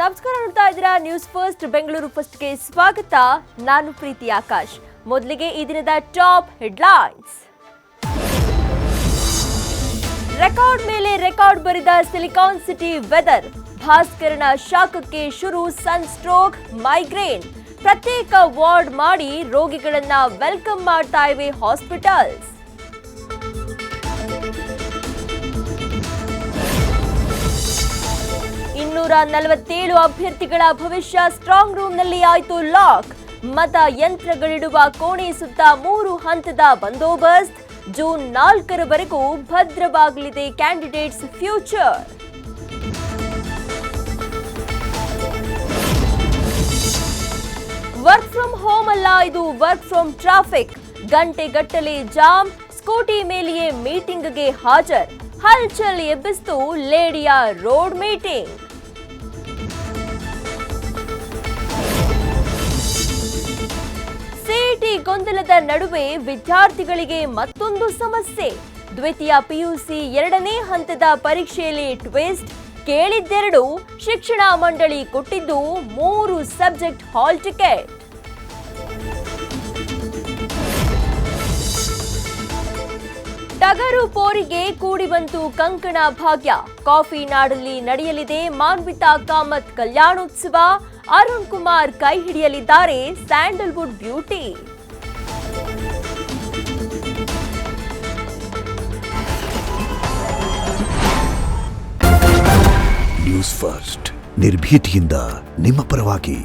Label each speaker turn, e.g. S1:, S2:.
S1: ನಮಸ್ಕಾರ, ನೋಡ್ತಾ ಇದ್ದೀರಾ ನ್ಯೂಸ್ ಫಸ್ಟ್ ಬೆಂಗಳೂರು ಫಸ್ಟ್ಗೆ ಸ್ವಾಗತ. ನಾನು ಪ್ರೀತಿ ಆಕಾಶ್. ಮೊದಲಿಗೆ ಈ ದಿನದ ಟಾಪ್ ಹೆಡ್ಲೈನ್ಸ್. ರೆಕಾರ್ಡ್ ಮೇಲೆ ರೆಕಾರ್ಡ್ ಬರೆದ ಸಿಲಿಕಾನ್ ಸಿಟಿ ವೆದರ್. ಭಾಸ್ಕರನ ಶಾಖಕ್ಕೆ ಶುರು ಸನ್ ಸ್ಟ್ರೋಕ್, ಮೈಗ್ರೇನ್. ಪ್ರತ್ಯೇಕ ವಾರ್ಡ್ ಮಾಡಿ ರೋಗಿಗಳನ್ನ ವೆಲ್ಕಮ್ ಮಾಡ್ತಾ ಇವೆ ಹಾಸ್ಪಿಟಲ್ಸ್. ಇನ್ನೂರ 47 ಅಭ್ಯರ್ಥಿಗಳ ಭವಿಷ್ಯ ಸ್ಟ್ರಾಂಗ್ ರೂಮ್ನಲ್ಲಿ ಆಯಿತು ಲಾಕ್. ಮತ ಯಂತ್ರಗಳಿಡುವ ಕೋಣೆ ಸುತ್ತ 3 ಹಂತದ ಬಂದೋಬಸ್ತ್. ಜೂನ್ 4ರವರೆಗೂ ಭದ್ರವಾಗಲಿದೆ candidates future. Work from home ಅಲ್ಲ, ಇದು ವರ್ಕ್ ಫ್ರಮ್ ಟ್ರಾಫಿಕ್. ಗಂಟೆಗಟ್ಟಲೆ ಜಾಮ್, ಸ್ಕೂಟಿ ಮೇಲೆಯೇ ಮೀಟಿಂಗ್ಗೆ ಹಾಜರ್. ಹಲ್ಚಲ್ ಎಬ್ಬಿಸಿತು ಲೇಡಿಯ ರೋಡ್ ಮೀಟಿಂಗ್. ಸಿಇಟಿ ಗೊಂದಲದ ನಡುವೆ ವಿದ್ಯಾರ್ಥಿಗಳಿಗೆ ಮತ್ತೊಂದು ಸಮಸ್ಯೆ. ದ್ವಿತೀಯ ಪಿಯುಸಿ 2ನೇ ಹಂತದ ಪರೀಕ್ಷೆಯಲ್ಲಿ ಟ್ವಿಸ್ಟ್. ಕೇಳಿದ್ದೆರಡು, ಶಿಕ್ಷಣ ಮಂಡಳಿ ಕೊಟ್ಟಿದ್ದು 3 ಸಬ್ಜೆಕ್ಟ್ ಹಾಲ್ ಟಿಕೆಟ್. ಟಗರು ಪೋರಿಗೆ ಕೂಡಿ ಬಂತು ಕಂಕಣ ಭಾಗ್ಯ. ಕಾಫಿ ನಾಡಲ್ಲಿ ನಡೆಯಲಿದೆ ಮಾನ್ವಿತಾ ಕಾಮತ್ ಕಲ್ಯಾಣೋತ್ಸವ. ಅರುಣ್ ಕುಮಾರ್ ಕೈ ಹಿಡಿಯಲಿದ್ದಾರೆ ಸ್ಯಾಂಡಲ್ವುಡ್ ಬ್ಯೂಟಿ.
S2: ನ್ಯೂಸ್ ಫಸ್ಟ್ ನಿರ್ಭೀತಿಯಿಂದ ನಿಮ್ಮ ಪರವಾಗಿ.